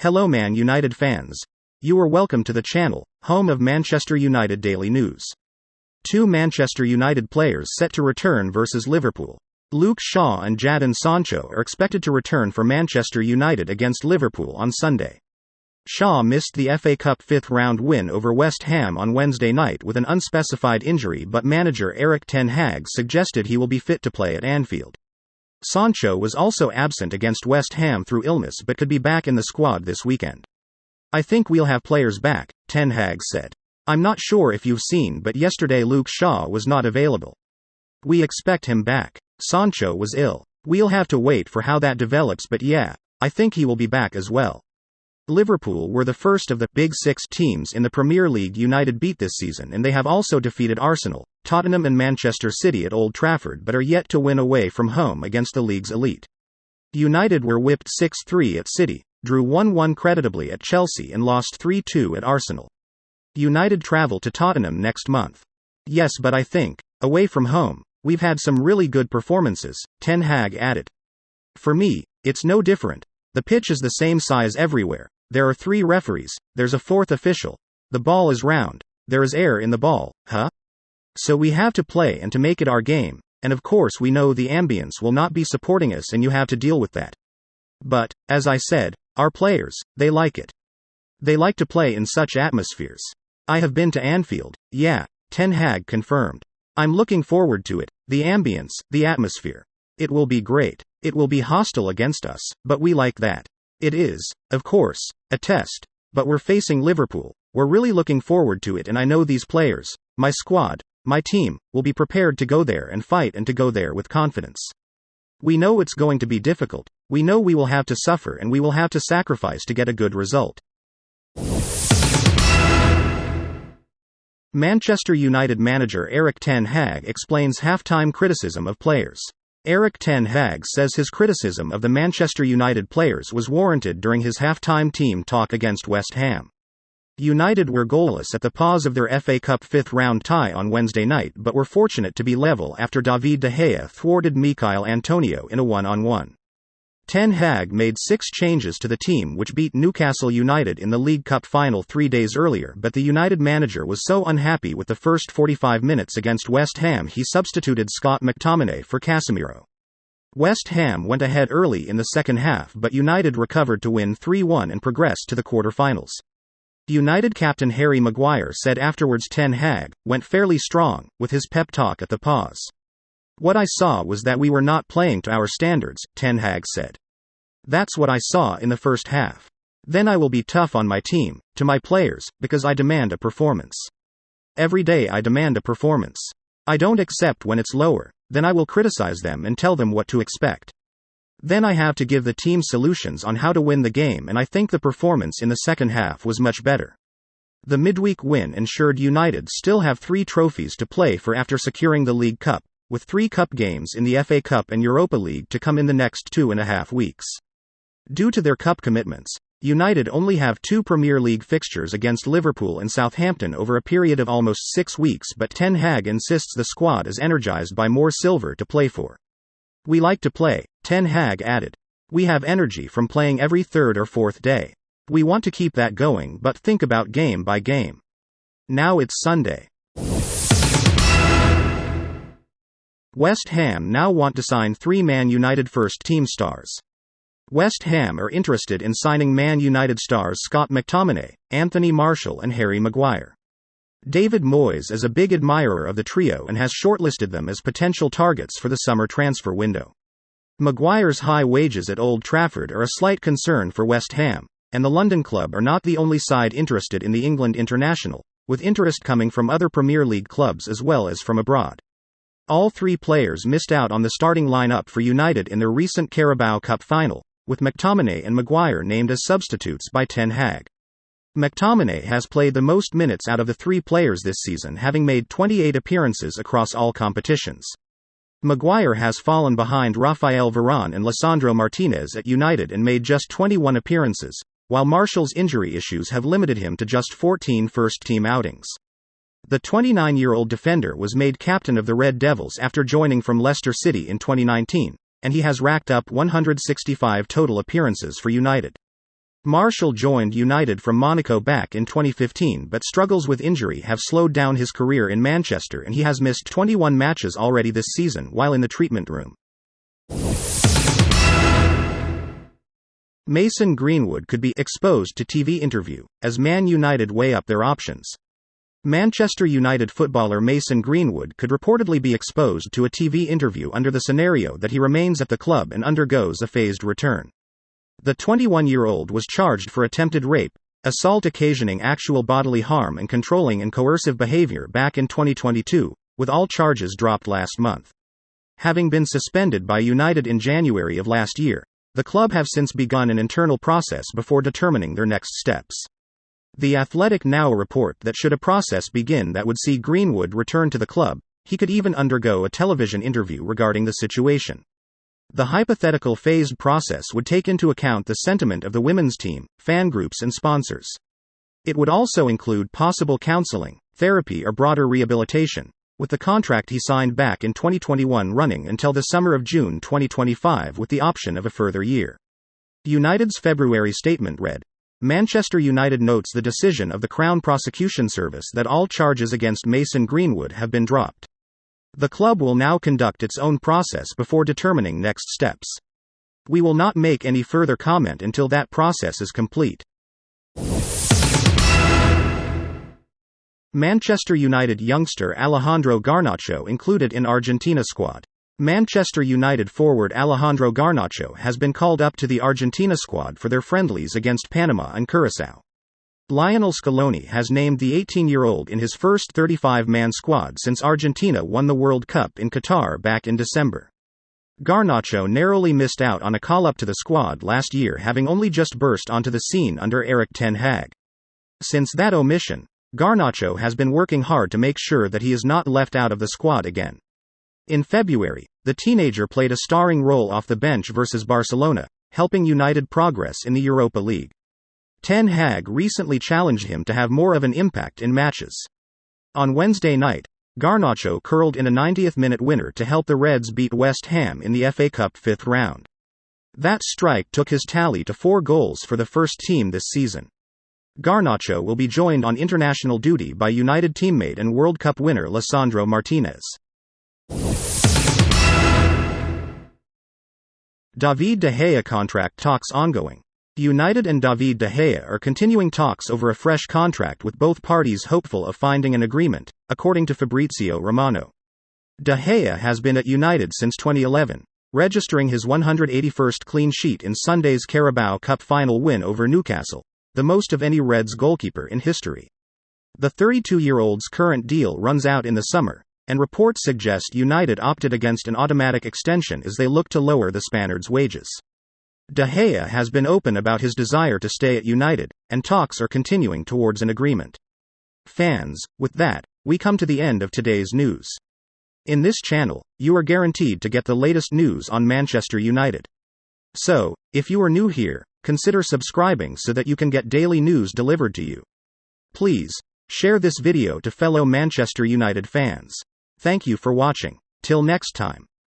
Hello Man United fans. You are welcome to the channel, home of Manchester United Daily News. Two Manchester United players set to return versus Liverpool. Luke Shaw and Jadon Sancho are expected to return for Manchester United against Liverpool on Sunday. Shaw missed the FA Cup fifth-round win over West Ham on Wednesday night with an unspecified injury, but manager Erik ten Hag suggested he will be fit to play at Anfield. Sancho was also absent against West Ham through illness but could be back in the squad this weekend. I think we'll have players back, ten Hag said. I'm not sure if you've seen, but yesterday Luke Shaw was not available. We expect him back. Sancho was ill. We'll have to wait for how that develops, but yeah, I think he will be back as well. Liverpool were the first of the Big Six teams in the Premier League United beat this season, and they have also defeated Arsenal, Tottenham and Manchester City at Old Trafford but are yet to win away from home against the league's elite. United were whipped 6-3 at City, drew 1-1 creditably at Chelsea and lost 3-2 at Arsenal. United travel to Tottenham next month. Yes, but I think, away from home, we've had some really good performances, ten Hag added. For me, it's no different. The pitch is the same size everywhere. There are 3 referees, there's a 4th official. The ball is round. There is air in the ball, huh? So we have to play and to make it our game, and of course we know the ambience will not be supporting us and you have to deal with that. But, as I said, our players, they like it. They like to play in such atmospheres. I have been to Anfield, yeah, ten Hag confirmed. I'm looking forward to it, the ambience, the atmosphere. It will be great. It will be hostile against us, but we like that. It is, of course, a test, but we're facing Liverpool. We're really looking forward to it, and I know these players, my squad, my team, will be prepared to go there and fight and to go there with confidence. We know it's going to be difficult. We know we will have to suffer and we will have to sacrifice to get a good result. Manchester United manager Erik ten Hag explains halftime criticism of players. Erik ten Hag says his criticism of the Manchester United players was warranted during his halftime team talk against West Ham. United were goalless at the pause of their FA Cup fifth-round tie on Wednesday night but were fortunate to be level after David De Gea thwarted Michail Antonio in a one-on-one. Ten Hag made 6 changes to the team which beat Newcastle United in the League Cup final 3 days earlier, but the United manager was so unhappy with the first 45 minutes against West Ham he substituted Scott McTominay for Casemiro. West Ham went ahead early in the second half but United recovered to win 3-1 and progressed to the quarter-finals. United captain Harry Maguire said afterwards ten Hag went fairly strong with his pep talk at the pause. What I saw was that we were not playing to our standards, ten Hag said. That's what I saw in the first half. Then I will be tough on my team, to my players, because I demand a performance. Every day I demand a performance. I don't accept when it's lower, then I will criticize them and tell them what to expect. Then I have to give the team solutions on how to win the game, and I think the performance in the second half was much better. The midweek win ensured United still have 3 trophies to play for after securing the League Cup, with 3 cup games in the FA Cup and Europa League to come in the next 2.5 weeks. Due to their cup commitments, United only have 2 Premier League fixtures against Liverpool and Southampton over a period of almost 6 weeks, but ten Hag insists the squad is energized by more silver to play for. We like to play, ten Hag added. We have energy from playing every 3rd or 4th day. We want to keep that going but think about game by game. Now it's Sunday. West Ham now want to sign 3 Man United first-team stars. West Ham are interested in signing Man United stars Scott McTominay, Anthony Martial and Harry Maguire. David Moyes is a big admirer of the trio and has shortlisted them as potential targets for the summer transfer window. Maguire's high wages at Old Trafford are a slight concern for West Ham, and the London club are not the only side interested in the England international, with interest coming from other Premier League clubs as well as from abroad. All 3 players missed out on the starting lineup for United in their recent Carabao Cup final, with McTominay and Maguire named as substitutes by ten Hag. McTominay has played the most minutes out of the 3 players this season, having made 28 appearances across all competitions. Maguire has fallen behind Rafael Varane and Lisandro Martinez at United and made just 21 appearances, while Martial's injury issues have limited him to just 14 first-team outings. The 29-year-old defender was made captain of the Red Devils after joining from Leicester City in 2019, and he has racked up 165 total appearances for United. Martial joined United from Monaco back in 2015, but struggles with injury have slowed down his career in Manchester, and he has missed 21 matches already this season while in the treatment room. Mason Greenwood could be exposed to TV interview, as Man United weigh up their options. Manchester United footballer Mason Greenwood could reportedly be exposed to a TV interview under the scenario that he remains at the club and undergoes a phased return. The 21-year-old was charged for attempted rape, assault occasioning actual bodily harm, and controlling and coercive behavior back in 2022, with all charges dropped last month. Having been suspended by United in January of last year, the club have since begun an internal process before determining their next steps. The Athletic now report that should a process begin that would see Greenwood return to the club, he could even undergo a television interview regarding the situation. The hypothetical phased process would take into account the sentiment of the women's team, fan groups and sponsors. It would also include possible counseling, therapy or broader rehabilitation, with the contract he signed back in 2021 running until the summer of June 2025 with the option of a further year. United's February statement read, Manchester United notes the decision of the Crown Prosecution Service that all charges against Mason Greenwood have been dropped. The club will now conduct its own process before determining next steps. We will not make any further comment until that process is complete. Manchester United youngster Alejandro Garnacho included in Argentina squad. Manchester United forward Alejandro Garnacho has been called up to the Argentina squad for their friendlies against Panama and Curaçao. Lionel Scaloni has named the 18-year-old in his first 35-man squad since Argentina won the World Cup in Qatar back in December. Garnacho narrowly missed out on a call-up to the squad last year, having only just burst onto the scene under Erik ten Hag. Since that omission, Garnacho has been working hard to make sure that he is not left out of the squad again. In February, the teenager played a starring role off the bench versus Barcelona, helping United progress in the Europa League. Ten Hag recently challenged him to have more of an impact in matches. On Wednesday night, Garnacho curled in a 90th-minute winner to help the Reds beat West Ham in the FA Cup fifth round. That strike took his tally to 4 goals for the first team this season. Garnacho will be joined on international duty by United teammate and World Cup winner Lisandro Martinez. David De Gea contract talks ongoing. United and David De Gea are continuing talks over a fresh contract, with both parties hopeful of finding an agreement, according to Fabrizio Romano. De Gea has been at United since 2011, registering his 181st clean sheet in Sunday's Carabao Cup final win over Newcastle, the most of any Reds goalkeeper in history. The 32-year-old's current deal runs out in the summer, and reports suggest United opted against an automatic extension as they look to lower the Spaniard's wages. De Gea has been open about his desire to stay at United, and talks are continuing towards an agreement. Fans, with that, we come to the end of today's news. In this channel, you are guaranteed to get the latest news on Manchester United. So, if you are new here, consider subscribing so that you can get daily news delivered to you. Please, share this video to fellow Manchester United fans. Thank you for watching. Till next time.